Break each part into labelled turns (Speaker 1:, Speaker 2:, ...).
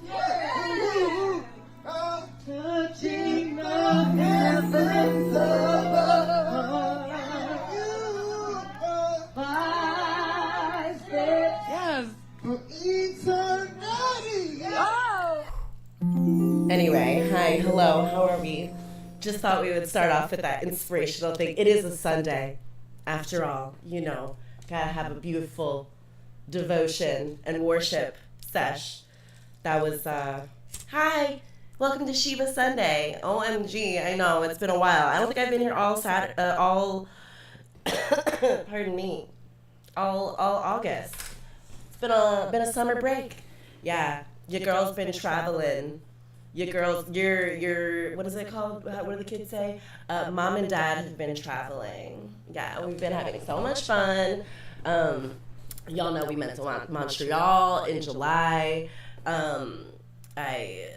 Speaker 1: Yeah. Touching the heavens above. My steps. Yes. For eternity. Oh. Anyway, hi, hello, how are we? Just thought we would start off with that inspirational thing. It is a Sunday, after all, you know. Gotta have a beautiful devotion and worship sesh. That was, hi, welcome to Sheba Sunday. OMG, I know, it's been a while. I don't think I've been here pardon me, all August. It's been a summer break. Yeah, your girl's been traveling. Your what is it called? What do the kids say? Mom and dad have been traveling. Yeah, we've been having so much fun. Y'all know we went to Montreal in July. I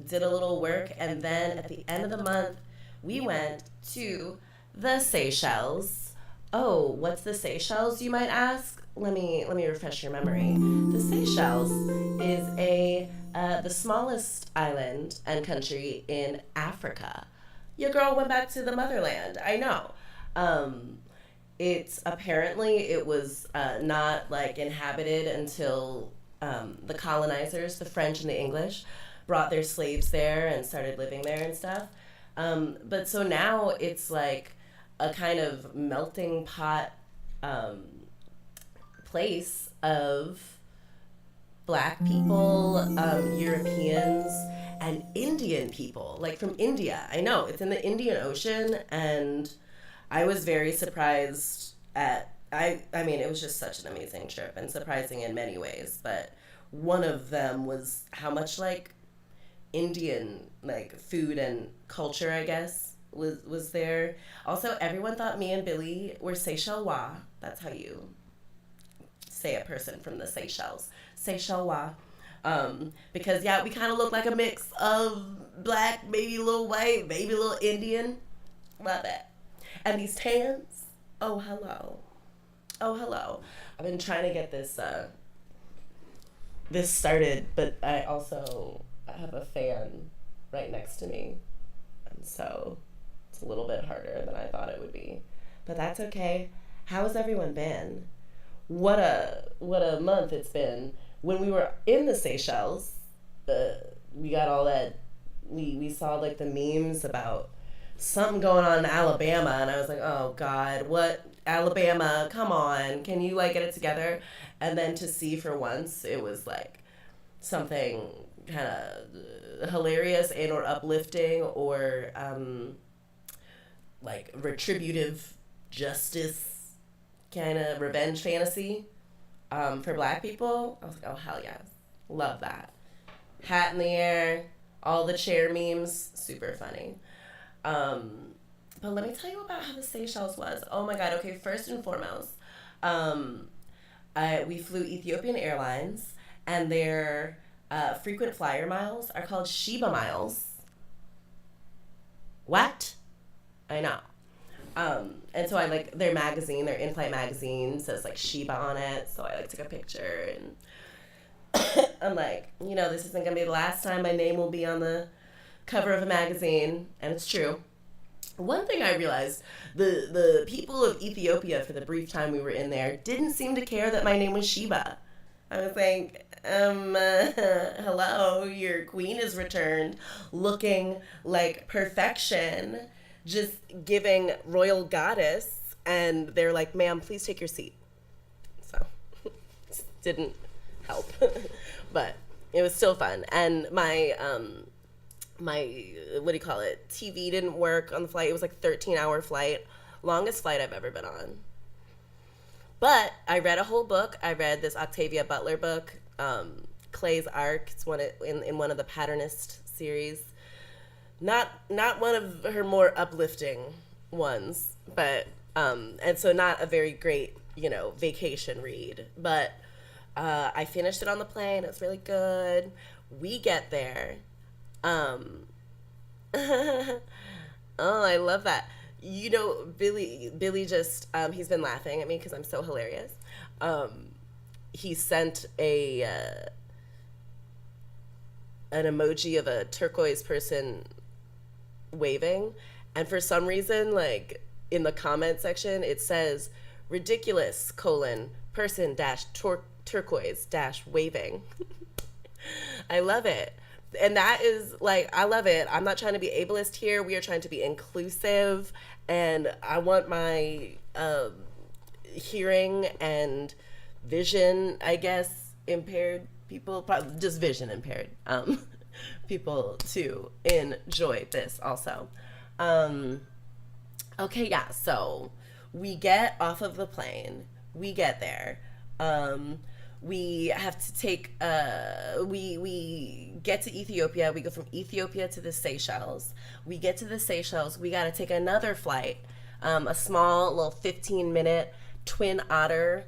Speaker 1: did a little work, and then at the end of the month, we went to the Seychelles. Oh, what's the Seychelles, you might ask? Let me refresh your memory. The Seychelles is the smallest island and country in Africa. Your girl went back to the motherland. I know. It was not like inhabited until the colonizers, the French and the English, brought their slaves there and started living there and stuff. But so now it's like a kind of melting pot place of Black people, Europeans, and Indian people, like from India. I know, it's in the Indian Ocean, and I was very surprised I mean, it was just such an amazing trip and surprising in many ways, but one of them was how much, like, Indian, like, food and culture, I guess, was there. Also, everyone thought me and Billy were Seychellois. That's how you say a person from the Seychelles. Seychellois. Because, yeah, we kind of look like a mix of Black, maybe a little white, maybe a little Indian. Love it. And these tans, oh, hello. Oh, hello. I've been trying to get this started, but I also have a fan right next to me. And so it's a little bit harder than I thought it would be. But that's okay. How has everyone been? What a month it's been. When we were in the Seychelles, we got all that, we saw like the memes about something going on in Alabama, and I was like, oh God, what, Alabama, come on, can you like get it together? And then to see for once, it was like something kind of hilarious and or uplifting or like retributive justice kind of revenge fantasy for Black people. I was like, oh hell yes, love that. Hat in the air, all the chair memes, super funny. But let me tell you about how the Seychelles was. Oh my God. Okay. First and foremost, we flew Ethiopian Airlines, and their frequent flyer miles are called Sheba miles. What? I know. And so I like their magazine, their in-flight magazine says like Sheba on it. So I like took a picture, and I'm like, you know, this isn't gonna be the last time my name will be on the cover of a magazine, and it's true. One thing I realized, the people of Ethiopia, for the brief time we were in there, didn't seem to care that my name was Sheba. I was like, hello, your queen is returned, looking like perfection, just giving royal goddess, and they're like, ma'am, please take your seat. So, didn't help, but it was still fun, and my what do you call it, TV didn't work on the flight. It was like a 13-hour flight, longest flight I've ever been on. But I read a whole book. I read this Octavia Butler book, Clay's Arc. It's in one of the Patternist series. Not one of her more uplifting ones, but and so not a very great, vacation read. But I finished it on the plane. It was really good. We get there. Oh, I love that. Billy just, he's been laughing at me because I'm so hilarious. He sent an emoji of a turquoise person waving, and for some reason, like in the comment section, it says ridiculous person dash turquoise dash waving. I love it. And that is like, I love it. I'm not trying to be ableist here. We are trying to be inclusive, and I want my hearing and vision, I guess, impaired people, probably just vision impaired people to enjoy this also. Okay, yeah, so we get off of the plane, we get there. We have to take we get to Ethiopia. We go from Ethiopia to the Seychelles. We get to the Seychelles, we got to take another flight, a small little 15-minute twin otter,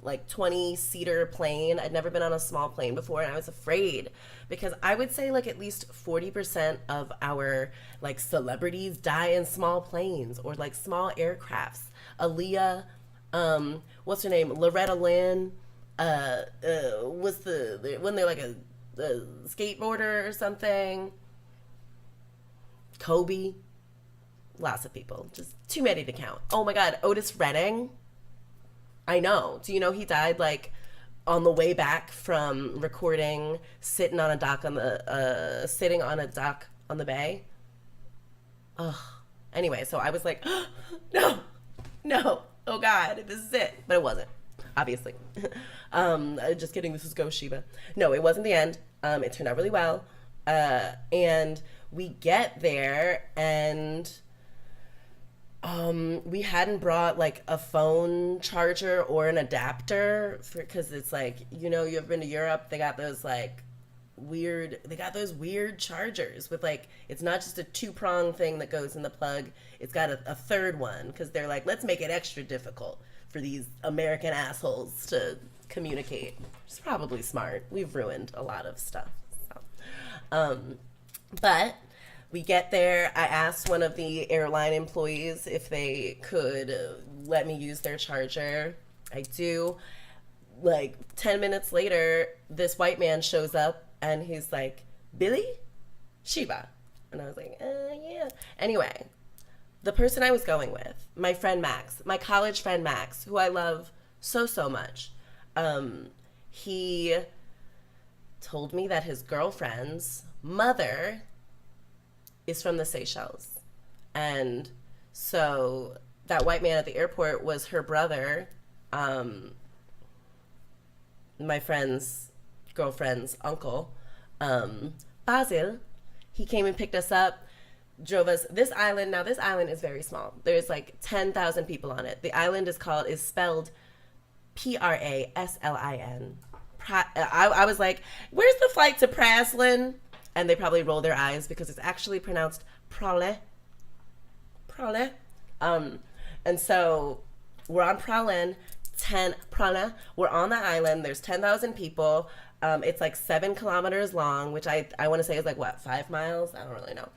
Speaker 1: like 20-seater plane. I'd never been on a small plane before, and I was afraid because I would say like at least 40% of our like celebrities die in small planes or like small aircrafts. Aaliyah, what's her name, Loretta Lynn, was when they're like a skateboarder or something. Kobe, lots of people, just too many to count. Oh my God, Otis Redding. I know. Do you know he died like on the way back from recording, sitting on a dock on the bay? Ugh. Anyway, so I was like, no, oh God, this is it. But it wasn't, obviously. Just kidding, this is Go Sheba. No, it wasn't the end. It turned out really well. And we get there, and we hadn't brought like a phone charger or an adapter because it's like, you know, you've been to Europe, they got those weird chargers with like, it's not just a 2-prong thing that goes in the plug, it's got a third one because they're like, let's make it extra difficult for these American assholes to communicate. It's probably smart. We've ruined a lot of stuff. So. But we get there. I asked one of the airline employees if they could let me use their charger. I do. Like 10 minutes later, this white man shows up and he's like, Billy? Sheba. And I was like, yeah. Anyway, the person I was going with, my friend Max, my college friend Max, who I love so much, he told me that his girlfriend's mother is from the Seychelles. And so that white man at the airport was her brother, my friend's girlfriend's uncle, Basil. He came and picked us up, drove us this island. Now this island is very small. There's like 10,000 people on it. The island is spelled Praslin. I was like, where's the flight to Praslin? And they probably roll their eyes because it's actually pronounced Prale. And so we're on Pralin, we're on the island. There's 10,000 people. It's like 7 kilometers long, which I want to say is like what, 5 miles? I don't really know.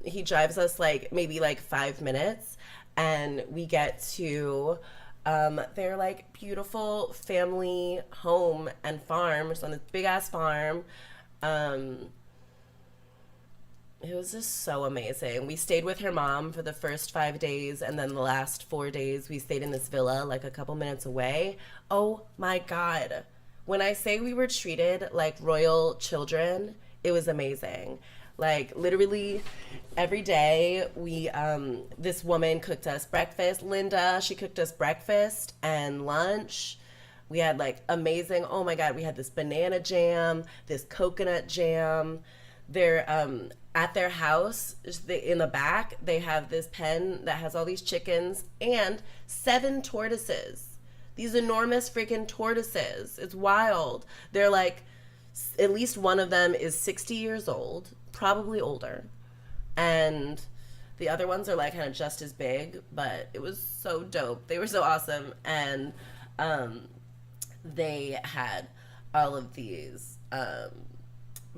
Speaker 1: He drives us like maybe like 5 minutes, and we get to their like beautiful family home and farm. It's on this big ass farm. It was just so amazing. We stayed with her mom for the first 5 days, and then the last 4 days we stayed in this villa like a couple minutes away. Oh my God. When I say we were treated like royal children, it was amazing. Like literally every day we this woman cooked us breakfast. Linda, she cooked us breakfast and lunch. We had like amazing, oh my God, we had this banana jam, this coconut jam. They're at their house, in the back, they have this pen that has all these chickens and 7 tortoises. These enormous freaking tortoises. It's wild. They're like, at least one of them is 60 years old, probably older. And the other ones are like kind of just as big, but it was so dope. They were so awesome. And they had all of these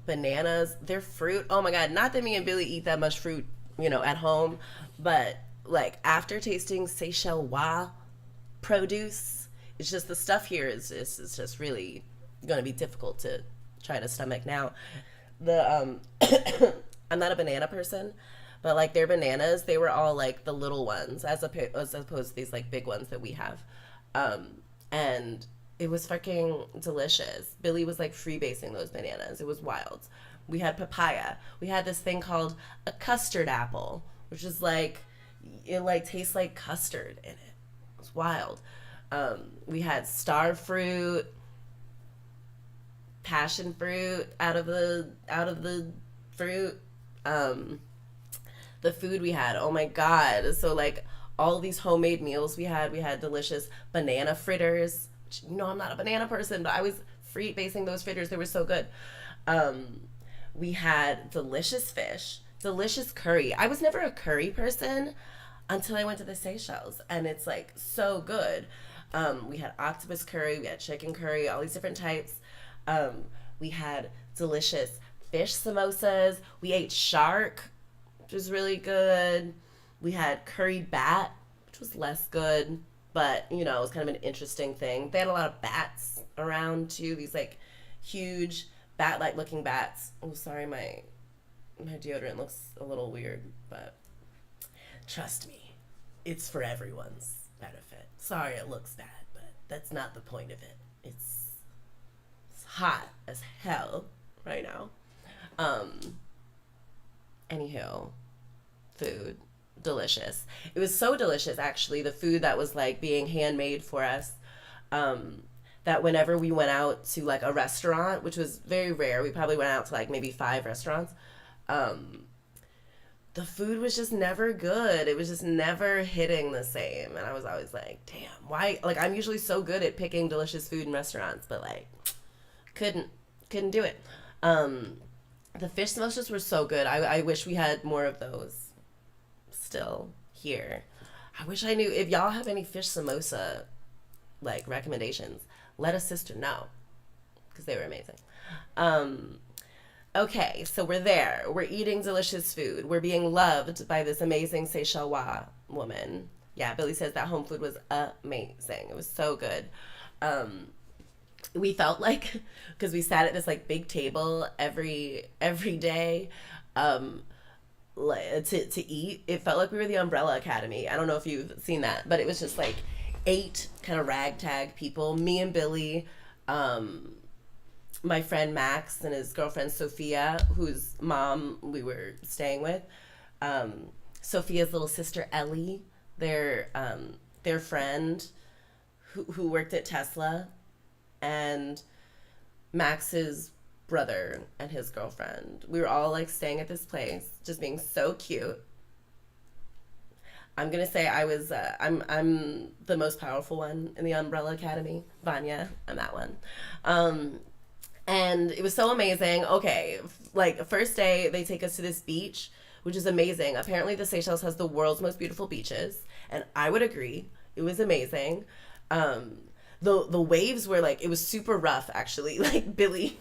Speaker 1: bananas, their fruit. Oh my God, not that me and Billy eat that much fruit, you know, at home, but like after tasting Seychelles produce, it's just the stuff here is just really going to be difficult to try to stomach now. The I'm not a banana person, but like their bananas, they were all like the little ones as opposed to these like big ones that we have. And it was fucking delicious. Billy was like freebasing those bananas. It was wild. We had papaya. We had this thing called a custard apple, which is like, it like tastes like custard in it. It was wild. We had star fruit, passion fruit out of the fruit. The food we had, oh my god. So like all these homemade meals we had delicious banana fritters. You know, I'm not a banana person, but I was free basing those fritters. They were so good. We had delicious fish, delicious curry. I was never a curry person until I went to the Seychelles, and it's like so good. We had octopus curry, we had chicken curry, all these different types. We had delicious fish samosas. We ate shark, which was really good. We had curried bat, which was less good, but you know, it was kind of an interesting thing. They had a lot of bats around too, these like huge bat-like looking bats. Oh, sorry, my deodorant looks a little weird, but trust me, it's for everyone's benefit. Sorry it looks bad, but that's not the point of it. It's hot as hell right now. Anywho, food, delicious. It was so delicious, actually, the food that was like being handmade for us, that whenever we went out to like a restaurant, which was very rare, we probably went out to like maybe 5 restaurants, the food was just never good. It was just never hitting the same. And I was always like, damn, why? Like, I'm usually so good at picking delicious food in restaurants, but like, couldn't do it. The fish samosas were so good. I wish we had more of those still here. I wish I knew. If y'all have any fish samosa like recommendations, let a sister know, because they were amazing. Okay, so we're there. We're eating delicious food. We're being loved by this amazing Seychelles woman. Yeah, Billy says that home food was amazing. It was so good. We felt like, because we sat at this like big table every day, to eat. It felt like we were the Umbrella Academy. I don't know if you've seen that, but it was just like 8 kind of ragtag people. Me and Billy, my friend Max and his girlfriend Sophia, whose mom we were staying with, Sophia's little sister Ellie, their friend who worked at Tesla, and Max's brother and his girlfriend. We were all like staying at this place, just being so cute. I'm gonna say I was I'm the most powerful one in the Umbrella Academy. Vanya, I'm that one. And it was so amazing. Okay, like first day they take us to this beach, which is amazing. Apparently the Seychelles has the world's most beautiful beaches, and I would agree. It was amazing. The waves were like, it was super rough actually. Like Billy,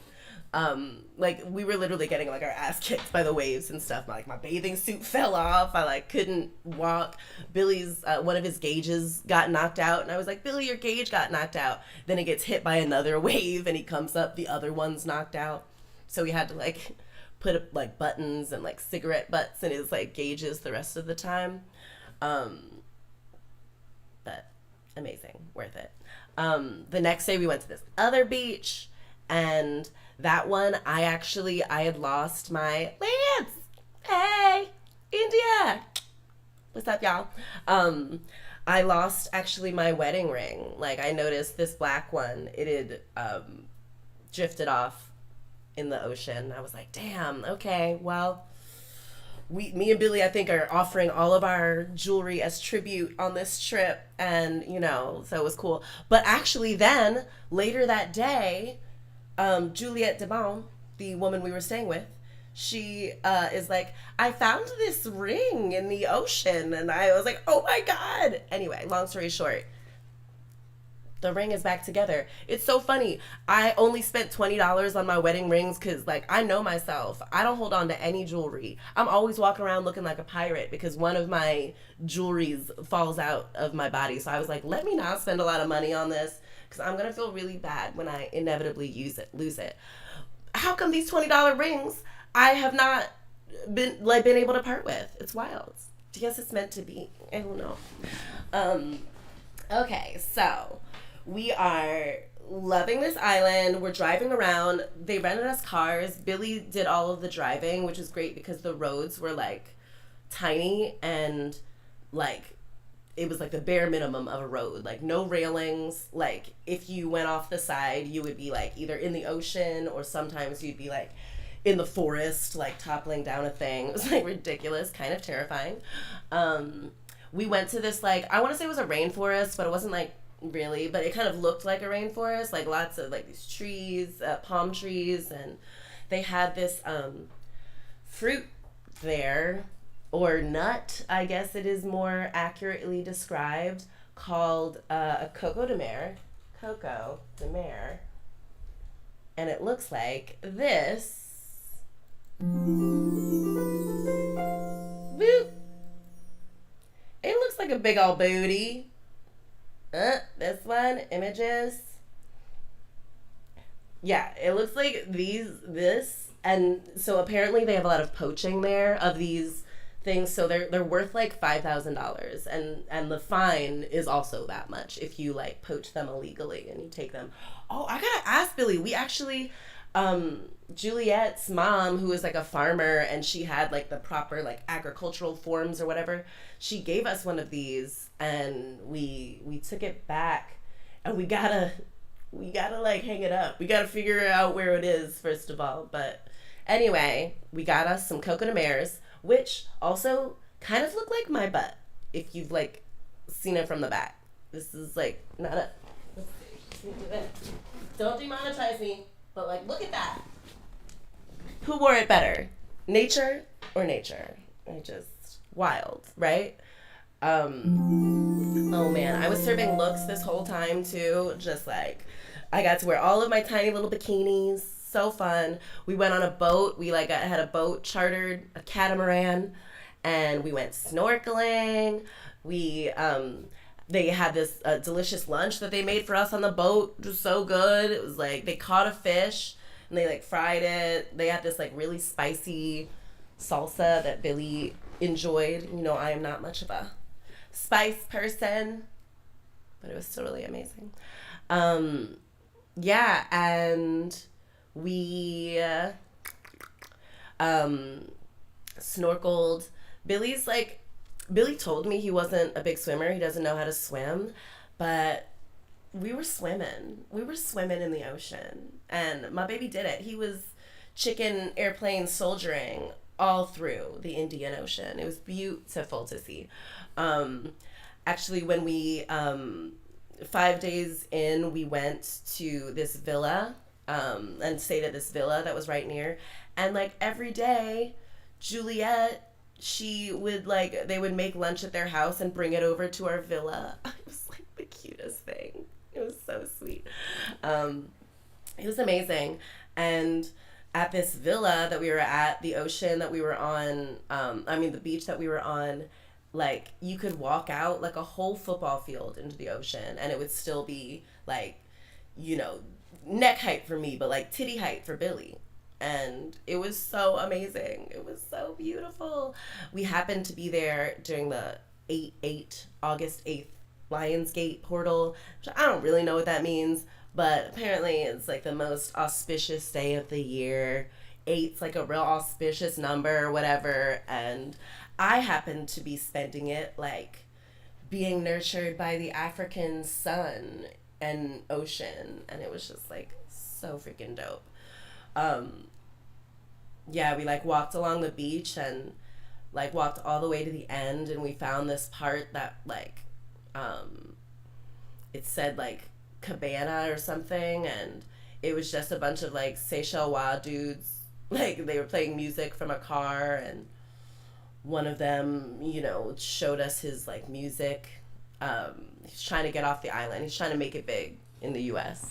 Speaker 1: like we were literally getting like our ass kicked by the waves and stuff. Like my bathing suit fell off. I like couldn't walk. Billy's one of his gauges got knocked out, and I was like, Billy, your gauge got knocked out. Then it gets hit by another wave, and he comes up, the other one's knocked out. So we had to like put like buttons and like cigarette butts in his like gauges the rest of the time. But amazing, worth it. The next day we went to this other beach, and that one I had lost my Lance. Hey, India. What's up, y'all? I lost actually my wedding ring. Like I noticed this black one, it had drifted off in the ocean. I was like, damn, okay, well, me and Billy, I think, are offering all of our jewelry as tribute on this trip, and you know, so it was cool. But actually, then later that day, Juliette Debon, the woman we were staying with, she is like, I found this ring in the ocean, and I was like, oh my god. Anyway, long story short, the ring is back together. It's so funny. I only spent $20 on my wedding rings because, like, I know myself. I don't hold on to any jewelry. I'm always walking around looking like a pirate because one of my jewelries falls out of my body. So I was like, let me not spend a lot of money on this because I'm gonna feel really bad when I inevitably lose it. How come these $20 rings I have not been able to part with? It's wild. I guess it's meant to be. I don't know. Okay, so we are loving this island. We're driving around. They rented us cars. Billy did all of the driving, which is great because the roads were like tiny and like it was like the bare minimum of a road. Like no railings. Like if you went off the side, you would be like either in the ocean or sometimes you'd be like in the forest, like toppling down a thing. It was like ridiculous, kind of terrifying. We went to this like, I want to say it was a rainforest, but it wasn't like really, but it kind of looked like a rainforest, like lots of like these trees, palm trees, and they had this fruit there, or nut, I guess it is more accurately described, called a coco de mer, and it looks like this. Boop. It looks like a big old booty. This one, images. Yeah, it looks like this, and so apparently they have a lot of poaching there of these things, so they're worth like $5,000, and the fine is also that much if you like poach them illegally and you take them. Oh, I gotta ask Billy. We actually, Juliet's mom, who is like a farmer, and she had like the proper like agricultural forms or whatever, she gave us one of these, and we took it back, and we gotta like hang it up. We gotta figure out where it is first of all. But anyway, we got us some coco de mers, which also kind of look like my butt if you've like seen it from the back. This is like not a. Let's see. Don't demonetize me, but like look at that. Who wore it better, nature or nature? I just wild, right? Oh man, I was serving looks this whole time too. Just like I got to wear all of my tiny little bikinis. So fun. We went on a boat. We like had a boat chartered, a catamaran, and we went snorkeling. We they had this delicious lunch that they made for us on the boat. It was so good. It was like they caught a fish and they like fried it. They had this like really spicy salsa that Billy enjoyed. You know, I am not much of a spice person, but it was still really amazing. Yeah, and we snorkeled. Billy told me he wasn't a big swimmer. He doesn't know how to swim, but we were swimming. We were swimming in the ocean, and my baby did it. He was chicken airplane soldiering all through the Indian Ocean. It was beautiful to see. Actually, when we 5 days in, we went to this villa and stayed at this villa that was right near. And like every day, Juliet, she would like, they would make lunch at their house and bring it over to our villa. It was like the cutest thing. It was so sweet. It was amazing. And at this villa that we were at, the ocean that we were on, the beach that we were on, like you could walk out like a whole football field into the ocean and it would still be like, you know, neck height for me, but like titty height for Billy. And it was so amazing. It was so beautiful. We happened to be there during the August 8th Lionsgate portal, which I don't really know what that means, but apparently it's like the most auspicious day of the year. 8's like a real auspicious number or whatever, and I happened to be spending it like being nurtured by the African sun and ocean, and it was just like so freaking dope. Yeah, we like walked along the beach and like walked all the way to the end, and we found this part that like it said like cabana or something, and it was just a bunch of like Seychelles dudes, like they were playing music from a car, and one of them, you know, showed us his like music. He's trying to get off the island. He's trying to make it big in the US.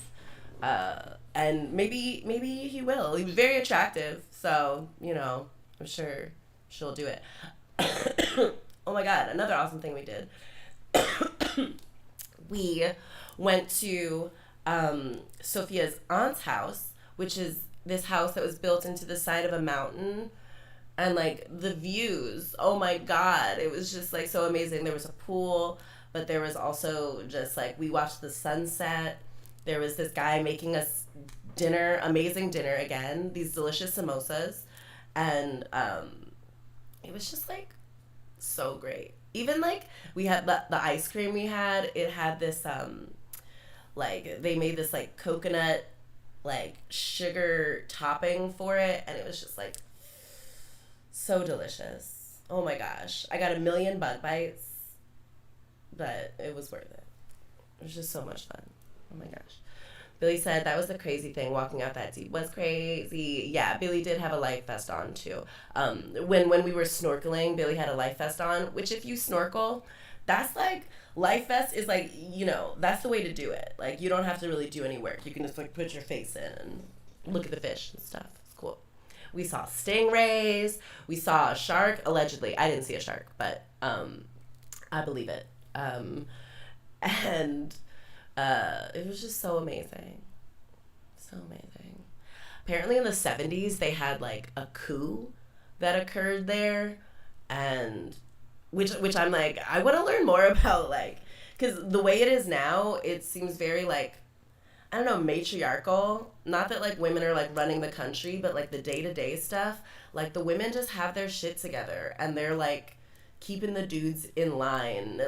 Speaker 1: And maybe he will. He was very attractive, so, you know, I'm sure she'll do it. Oh my God, another awesome thing we did. We went to Sophia's aunt's house, which is this house that was built into the side of a mountain. And like the views, oh my God, it was just like so amazing. There was a pool, but there was also just like we watched the sunset. There was this guy making us dinner, amazing dinner again, these delicious samosas. And it was just like so great. Even like we had the ice cream we had, it had this like they made this like coconut like sugar topping for it, and it was just like so delicious. Oh my gosh. I got a million bug bites, but it was worth it. It was just so much fun. Oh my gosh. Billy said that was the crazy thing. Walking out that deep was crazy. Yeah, Billy did have a life vest on too. When we were snorkeling, Billy had a life vest on. Which, if you snorkel, that's like life vest is like that's the way to do it. Like you don't have to really do any work. You can just like put your face in and look at the fish and stuff. It's cool. We saw stingrays. We saw a shark. Allegedly, I didn't see a shark, but I believe it. And it was just so amazing. So amazing. Apparently in the 70s, they had like a coup that occurred there. And which I'm like, I want to learn more about, like, because the way it is now, it seems very like, I don't know, matriarchal. Not that like women are like running the country, but like the day-to-day stuff, like the women just have their shit together and they're like keeping the dudes in line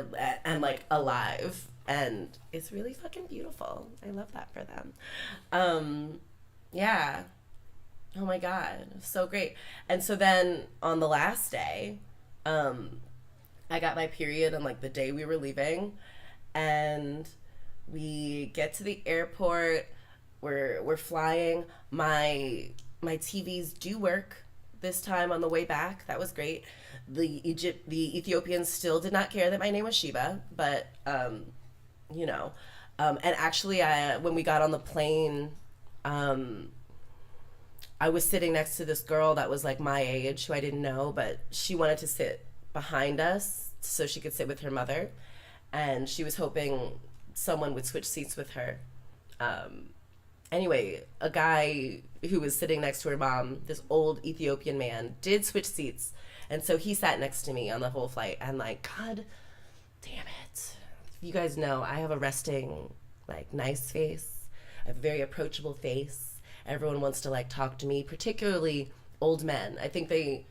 Speaker 1: and like alive. And it's really fucking beautiful. I love that for them. Yeah. Oh my God. So great. And so then on the last day, I got my period on like the day we were leaving, and we get to the airport. We're flying. My TVs do work this time on the way back. That was great. The Ethiopians still did not care that my name was Sheba, but and actually, when we got on the plane, I was sitting next to this girl that was like my age, who I didn't know, but she wanted to sit behind us so she could sit with her mother, and she was hoping someone would switch seats with her. Anyway, a guy who was sitting next to her mom, this old Ethiopian man, did switch seats, and so he sat next to me on the whole flight, and like, God damn it. You guys know I have a resting, like, nice face. I have a very approachable face. Everyone wants to like talk to me, particularly old men. I think they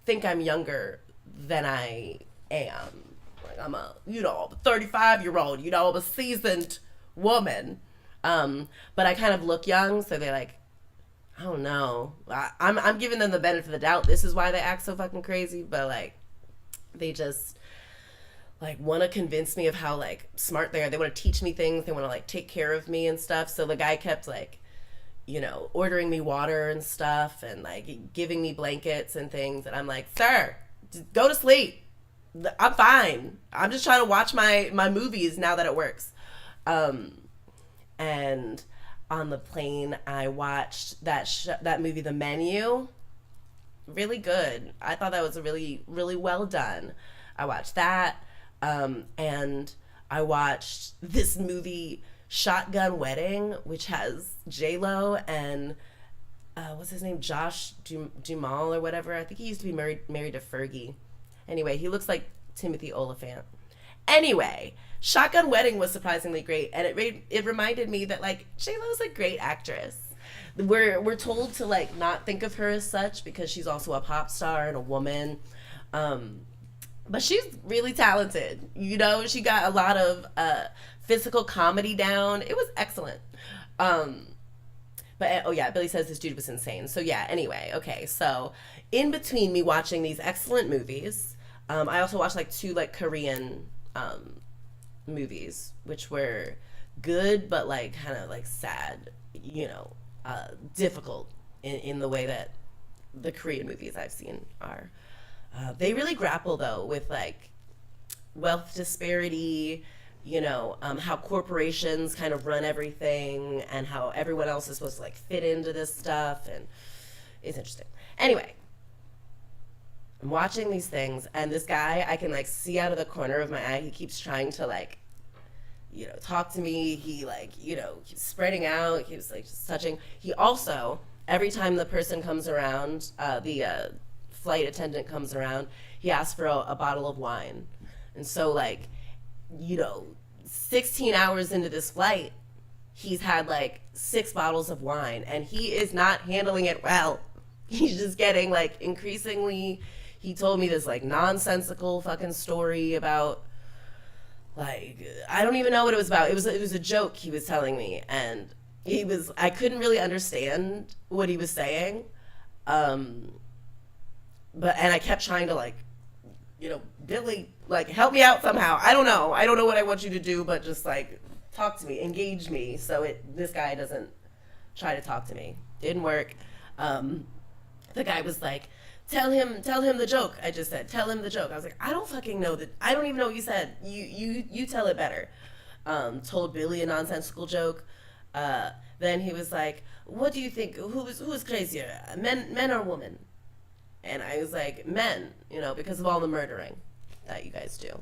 Speaker 1: think I'm younger than I am. Like I'm a 35-year-old, I'm a seasoned woman. But I kind of look young, so they're like, I don't know. I'm giving them the benefit of the doubt. This is why they act so fucking crazy, but like they just like want to convince me of how like smart they are. They want to teach me things. They want to like take care of me and stuff. So the guy kept like, ordering me water and stuff and like giving me blankets and things. And I'm like, sir, just go to sleep. I'm fine. I'm just trying to watch my movies now that it works. And on the plane, I watched that movie, The Menu. Really good. I thought that was really, really well done. I watched that. And I watched this movie, Shotgun Wedding, which has J-Lo and what's his name, Josh Duhamel or whatever. I think he used to be married to Fergie. Anyway, he looks like Timothy Oliphant. Anyway, Shotgun Wedding was surprisingly great, and it reminded me that like J-Lo's a great actress. We're told to like not think of her as such because she's also a pop star and a woman. But she's really talented. She got a lot of physical comedy down. It was excellent. But oh yeah, Billy says this dude was insane. So yeah, anyway, okay. So in between me watching these excellent movies, I also watched like 2 like Korean movies, which were good but like kind of like sad, difficult in the way that the Korean movies I've seen are. They really grapple though with like wealth disparity, how corporations kind of run everything and how everyone else is supposed to like fit into this stuff, and it's interesting. Anyway, I'm watching these things and this guy, I can like see out of the corner of my eye, he keeps trying to like, talked to me. He like, he was spreading out. He was like just touching. He also, every time the person comes around, the flight attendant comes around, he asks for a bottle of wine. And so like, 16 hours into this flight, he's had like 6 bottles of wine, and he is not handling it well. He's just getting like increasingly, he told me this like nonsensical fucking story about like, I don't even know what it was about. It was a joke he was telling me, and I couldn't really understand what he was saying. And I kept trying to like, Billy, like, help me out somehow. I don't know what I want you to do, but just like talk to me, engage me, so this guy doesn't try to talk to me. Didn't work. The guy was like, tell him the joke. I just said, tell him the joke. I was like, I don't fucking know that. I don't even know what you said. You tell it better. Told Billy a nonsensical joke. Then he was like, what do you think? Who is crazier, men or women? And I was like, men, because of all the murdering that you guys do.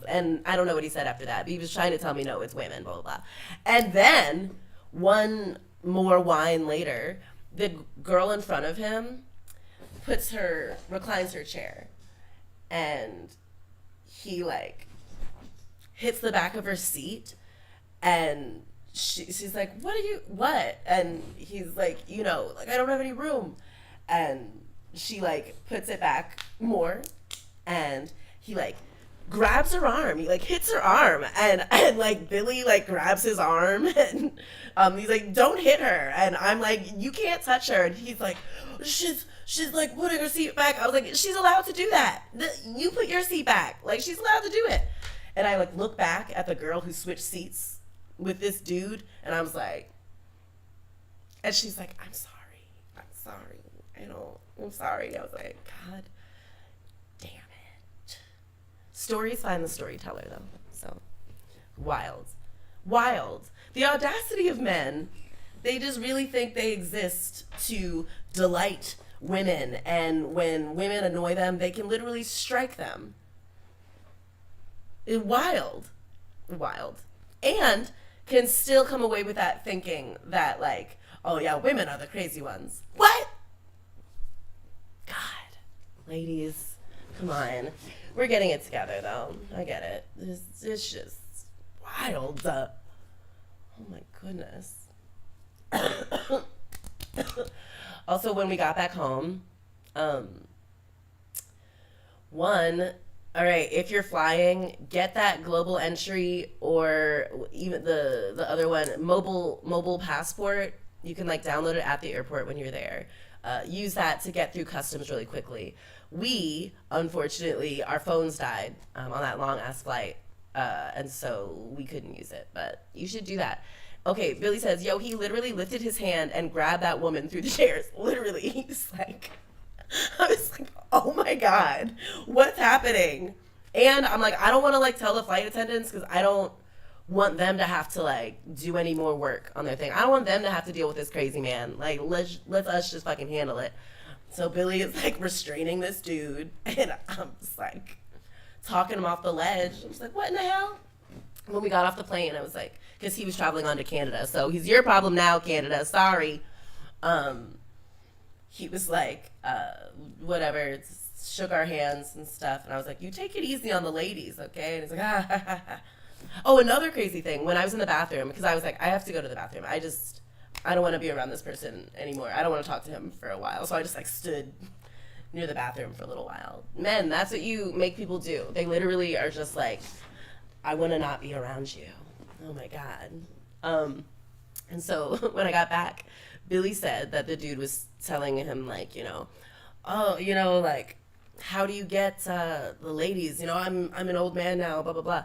Speaker 1: And I don't know what he said after that, but he was trying to tell me, no, it's women, blah, blah, blah. And then one more wine later, the girl in front of him reclines her chair, and he like hits the back of her seat, and she's like, what? And he's like, like, I don't have any room. And she like puts it back more, and he like grabs her arm. He like hits her arm, and like Billy like grabs his arm, and he's like, don't hit her. And I'm like, you can't touch her. And he's like, she's like putting her seat back. I was like, she's allowed to do that. You put your seat back. Like, she's allowed to do it. And I like look back at the girl who switched seats with this dude, and I was like, and she's like, I'm sorry. I'm sorry. I was like, God damn it. Stories find the storyteller, though. So, wild. The audacity of men. They just really think they exist to delight women, and when women annoy them, they can literally strike them. Wild. And can still come away with that thinking that, like, oh yeah, women are the crazy ones. What? God, ladies, come on. We're getting it together, though. I get it. It's just wild. Oh my goodness. Also, when we got back home, all right, if you're flying, get that global entry, or even the other one, mobile passport. You can like download it at the airport when you're there. Use that to get through customs really quickly. We, unfortunately, our phones died on that long ass flight, and so we couldn't use it, but you should do that. Okay, Billy says, yo, he literally lifted his hand and grabbed that woman through the chairs. Literally, he's like, I was like, oh my God, what's happening? And I'm like, I don't want to like tell the flight attendants, because I don't want them to have to like do any more work on their thing. I don't want them to have to deal with this crazy man. Like, let us just fucking handle it. So Billy is like restraining this dude, and I'm just like talking him off the ledge. I was like, what in the hell? When we got off the plane, I was like, because he was traveling on to Canada, so he's your problem now, Canada, sorry. He was like, whatever, shook our hands and stuff, and I was like, you take it easy on the ladies, okay? And he's like, ha ha ha ha. Oh, another crazy thing, when I was in the bathroom, because I was like, I have to go to the bathroom, I don't want to be around this person anymore, I don't want to talk to him for a while, so I just like stood near the bathroom for a little while. Men, that's what you make people do. They literally are just like, I want to not be around you. Oh my God. And so when I got back, Billy said that the dude was telling him like, like, how do you get the ladies? I'm an old man now, blah, blah, blah.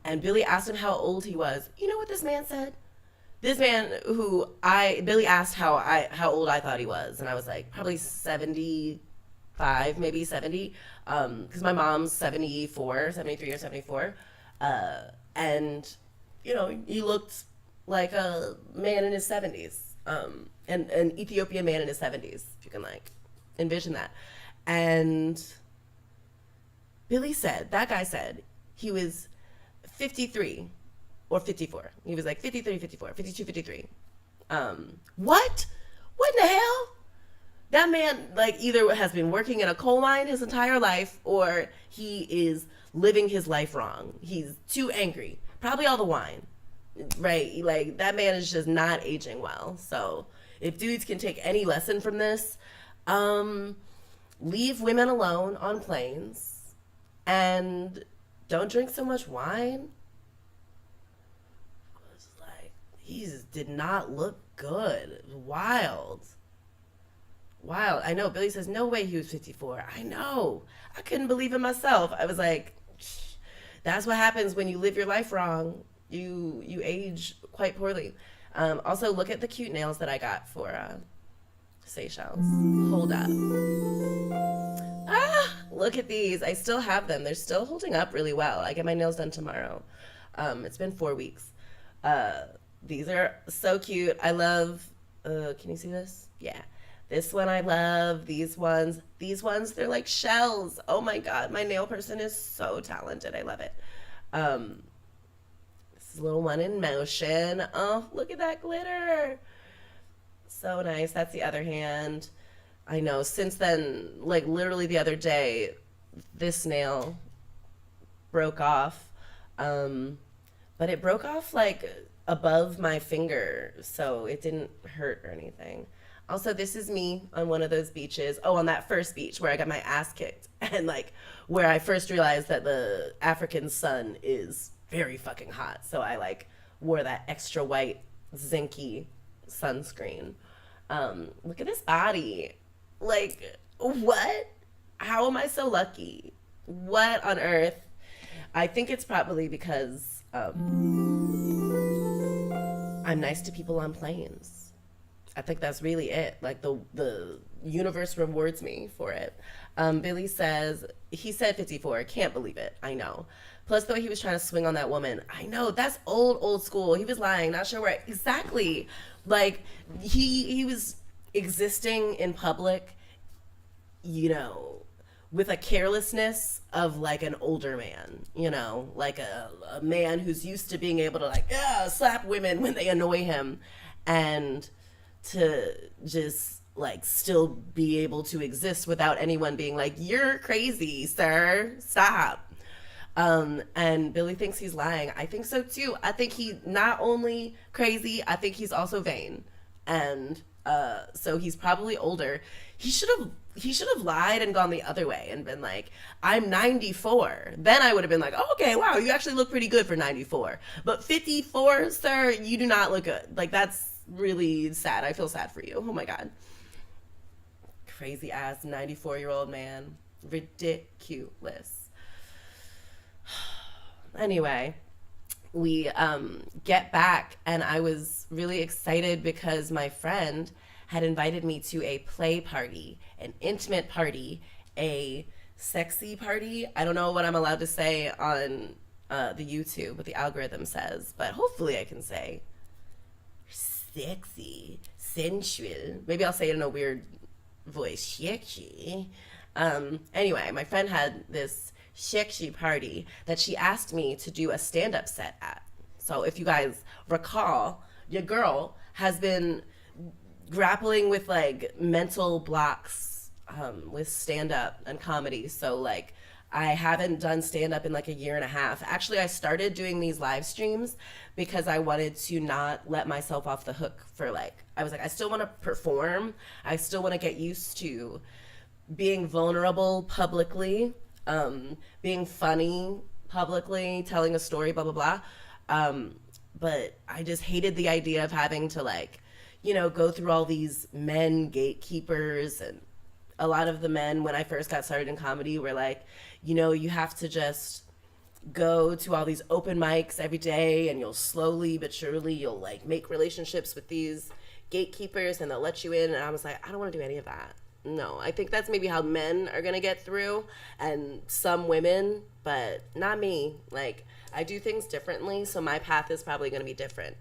Speaker 1: And Billy asked him how old he was. You know what this man said? This man Billy asked how old I thought he was. And I was like, probably 75, maybe 70. Because my mom's 73 or 74. And, he looked like a man in his 70s. And an Ethiopian man in his 70s, if you can like envision that. And that guy said, he was 53 or 54. He was like 53, 54, 52, 53. What? What in the hell? That man, like, either has been working in a coal mine his entire life, or he is living his life wrong. He's too angry. Probably all the wine, right? Like, that man is just not aging well. So if dudes can take any lesson from this, leave women alone on planes and don't drink so much wine. I was like, he just did not look good. It was wild. Wild. I know. Billy says, no way he was 54. I know. I couldn't believe it myself. I was like, that's what happens when you live your life wrong. You age quite poorly. Also, look at the cute nails that I got for Seychelles. Hold up. Look at these. I still have them. They're still holding up really well. I get my nails done tomorrow. It's been 4 weeks. These are so cute. I love, can you see this? Yeah. This one I love. These ones, they're like shells. Oh my God. My nail person is so talented. I love it. This is a little one in motion. Oh, look at that glitter. So nice. That's the other hand. I know. Since then, like literally the other day, this nail broke off. But it broke off like above my finger, so it didn't hurt or anything. Also, this is me on one of those beaches. Oh, on that first beach where I got my ass kicked. And like where I first realized that the African sun is very fucking hot. So I like wore that extra white zinky sunscreen. Look at this body. Like, what? How am I so lucky? What on earth? I think it's probably because I'm nice to people on planes. I think that's really it. Like the universe rewards me for it. Billy says, he said 54. Can't believe it. I know. Plus, the way he was trying to swing on that woman. I know. That's old school. He was lying. Not sure where. Exactly. Like, he was existing in public, you know, with a carelessness of like an older man, you know, like a man who's used to being able to like slap women when they annoy him, and to just like still be able to exist without anyone being like, you're crazy, sir, stop. And Billy thinks he's lying. I think so too. I think he not only crazy, I think he's also vain. And so he's probably older. He should have lied and gone the other way and been like, I'm 94. Then I would have been like, oh, okay, wow, you actually look pretty good for 94. But 54, sir, you do not look good. Like, that's really sad. I feel sad for you. Oh my God. Crazy ass 94-year-old man. Ridiculous. Anyway, we get back, and I was really excited because my friend had invited me to a play party, an intimate party, a sexy party. I don't know what I'm allowed to say on the YouTube, what the algorithm says, but hopefully I can say sexy, sensual. Maybe I'll say it in a weird voice. Sexy. Anyway, my friend had this sexy party that she asked me to do a stand-up set at. So if you guys recall, your girl has been grappling with like mental blocks with stand-up and comedy. So like I haven't done stand-up in like a year and a half. Actually, I started doing these live streams because I wanted to not let myself off the hook for like, I was like, I still want to perform. I still want to get used to being vulnerable publicly, being funny publicly, telling a story, blah, blah, blah. But I just hated the idea of having to like, you know, go through all these men gatekeepers. And a lot of the men, when I first got started in comedy, were like, you know, you have to just go to all these open mics every day, and you'll slowly but surely, you'll like make relationships with these gatekeepers and they'll let you in. And I was like, I don't want to do any of that. No, I think that's maybe how men are going to get through, and some women, but not me. Like, I do things differently, so my path is probably going to be different.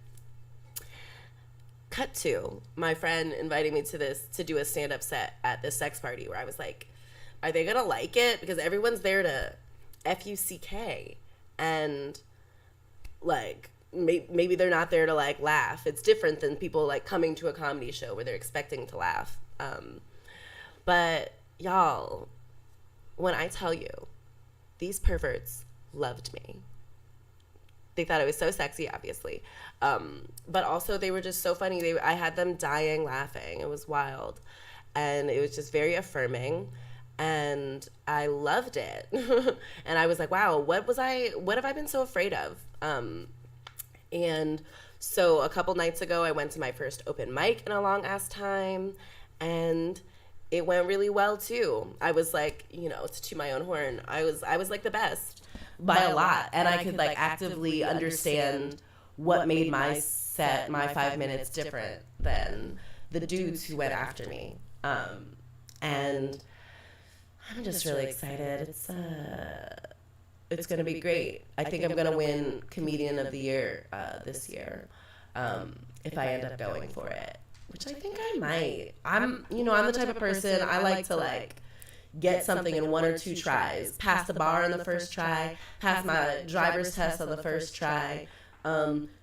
Speaker 1: Cut to my friend inviting me to do a stand-up set at this sex party, where I was like, are they gonna like it? Because everyone's there to F-U-C-K. and like maybe they're not there to like laugh. It's different than people like coming to a comedy show where they're expecting to laugh. But y'all, when I tell you, these perverts loved me. They thought I was so sexy, obviously. But also they were just so funny. I had them dying laughing. It was wild. And it was just very affirming. And I loved it. And I was like, wow, what have I been so afraid of? And so a couple nights ago, I went to my first open mic in a long ass time. And it went really well too. I was like, you know, to my own horn, I was like the best by a lot. And I could like actively understand what made my set, my 5 minutes different than the dudes who went after me. And I'm just really excited. It's going to be great. I think I'm going to win Comedian of the Year this year if I end up going for it. Which I think I might. I'm the type of person, I like to like get something in 1 or 2 tries. Pass the bar on the first try, pass my driver's test on the first try,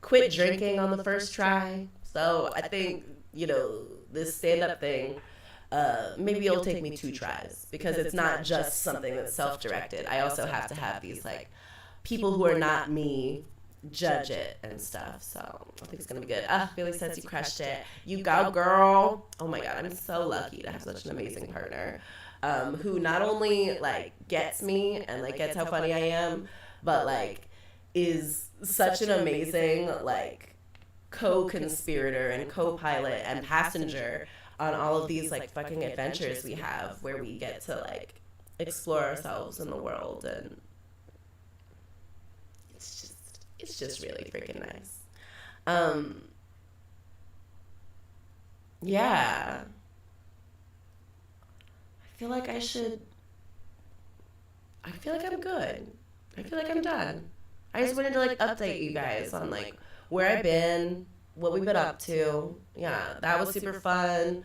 Speaker 1: quit drinking on the first try. So I think, you know, this stand-up thing, maybe it'll take me 2 tries because it's not just something that's self-directed. I also have to have these like people who are not me judge it and stuff. So I think it's gonna be good. Billy says you crushed it. You go, girl. Oh my god, I'm so lucky to have such an amazing partner who not only like gets me and like gets how funny I am, but like is such an amazing like co-conspirator and co-pilot and passenger on all of these like fucking adventures we have where we get to like explore ourselves in the world, and it's just really freaking nice. Yeah. I feel like I'm good. I feel like I'm done. I just wanted to like update you guys on like where I've been, what we've been up to. Yeah, that was super fun.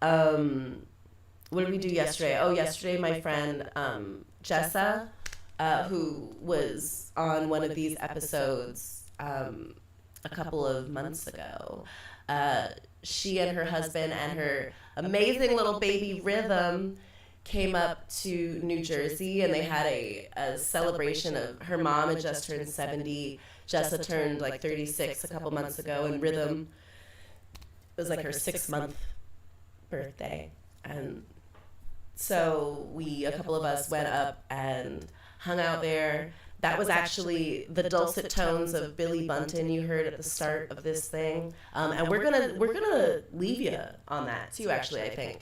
Speaker 1: What did we do yesterday? Oh, yesterday my friend Jessa, who was on one of these episodes a couple of months ago. She and her husband and her amazing little baby Rhythm came up to New Jersey, and they had a celebration of her mom had just turned 70. Jessa turned like 36 a couple months ago, and Rhythm was like her 6-month birthday. And so a couple of us went up and hung out there. That was actually the dulcet tones of Billy Bunton you heard at the start of this thing. And we're gonna leave you on that too, actually, I think.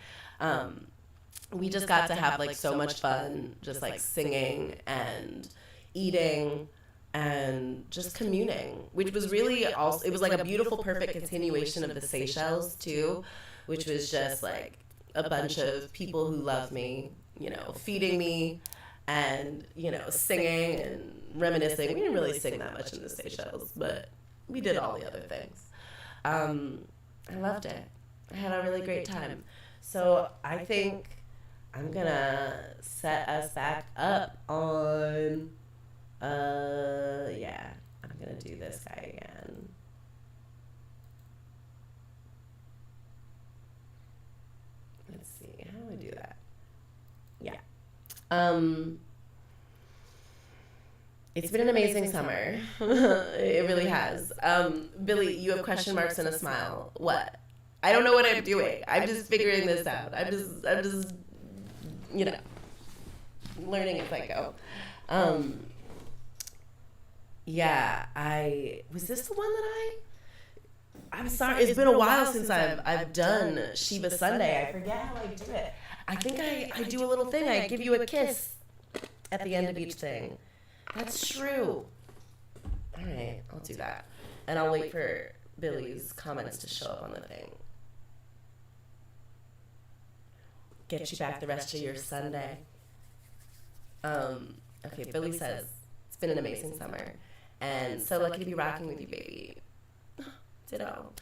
Speaker 1: We just got to have like so much fun just like singing and eating and just communing, which was really also, it was like a beautiful, perfect continuation of the Seychelles too, which was just like a bunch of people who love me, you know, feeding me and, you know, singing and reminiscing. We didn't really sing that much in the Seychelles, but we did all the other things. I loved it. I had a really great time. So I think I'm gonna set us back up on, yeah, I'm gonna do this guy again. Let's see, how do I do that? Yeah. It's been an amazing summer. It really has. Billy, you have question marks and a smile. What? I don't know what I'm doing. I'm just figuring this out. I'm just, you know, learning as I go. Yeah, was this the one that I'm sorry, it's been a while since I've done Sheba Sunday. I forget how I do it. I think I do a little thing. I give you a kiss at the end of each thing. That's true. All right, I'll do that. And I'll wait for Billy's comments to show up on the thing. Get you back the rest of your Sunday. Okay, Billy says, it's been an amazing summer. And so lucky to be rocking with you, baby. Ditto.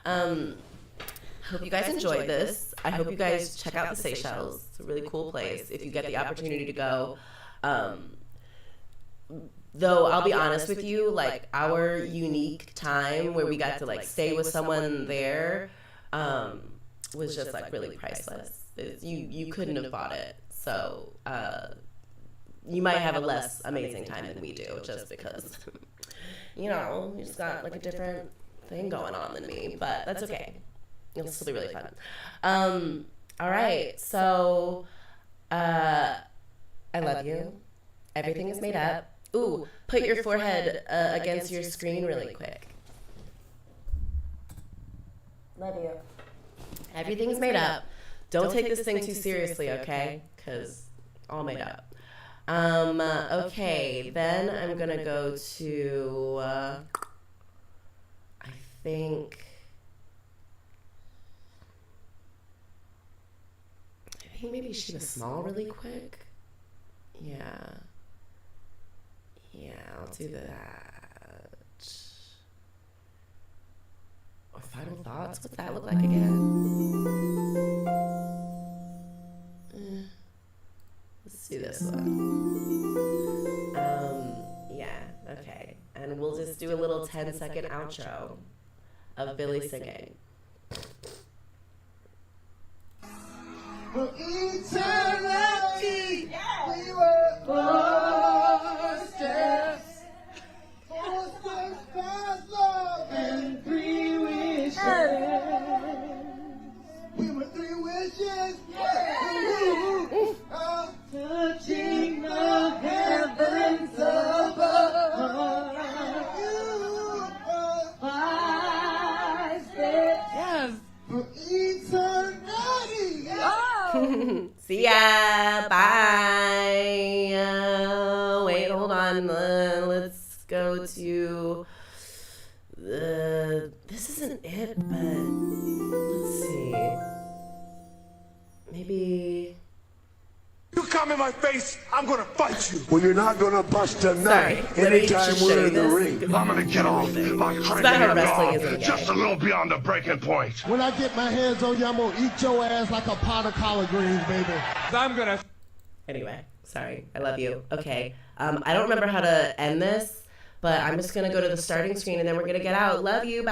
Speaker 1: Hope you guys enjoyed this. I hope you guys check out the Seychelles. It's a really cool place. If you get the opportunity to go, Though I'll be honest with you, like our unique time where we got to like stay with someone there was just like really priceless. You couldn't have bought it. So you might have a less amazing time than we do, just because you just got like a different thing going on than me. But that's okay. It'll still be really fun. All right, so I love you. Everything is made up. Ooh, put your forehead against your screen really quick. Love you. Everything's made up. Don't take this thing too seriously, okay? Because all made up. Okay, then I'm going to go to, I think maybe Sheba Small really quick. Yeah, I'll do that. Or Final Thoughts. What's that look like again? Let's do this one. Yeah, okay. And we'll just do a little 10-second outro of Billy singing.
Speaker 2: For eternity, we were four steps, past love and 3 wishes. We were 3 wishes, touching the heavens above. Five steps, yes, for eternity.
Speaker 1: See ya. Bye. Wait, hold on. Let's go to this isn't it, but let's see. Maybe.
Speaker 3: You come in my face, I'm gonna fight you.
Speaker 4: Well, you're not gonna bust a nut
Speaker 1: Sorry, let me
Speaker 4: anytime
Speaker 1: just show
Speaker 4: we're
Speaker 1: you
Speaker 4: in the
Speaker 1: this.
Speaker 4: ring.
Speaker 3: I'm gonna get off by cranking
Speaker 1: about how
Speaker 3: it
Speaker 1: wrestling
Speaker 3: off
Speaker 1: isn't
Speaker 3: just
Speaker 1: gay.
Speaker 3: a little beyond the breaking point.
Speaker 2: When I get my hands on you, I'm gonna eat your ass like a pot of collard greens, baby.
Speaker 1: Anyway, sorry. I love you. Okay. I don't remember how to end this, but I'm just gonna go to the starting screen and then we're gonna get out. Love you. Bye.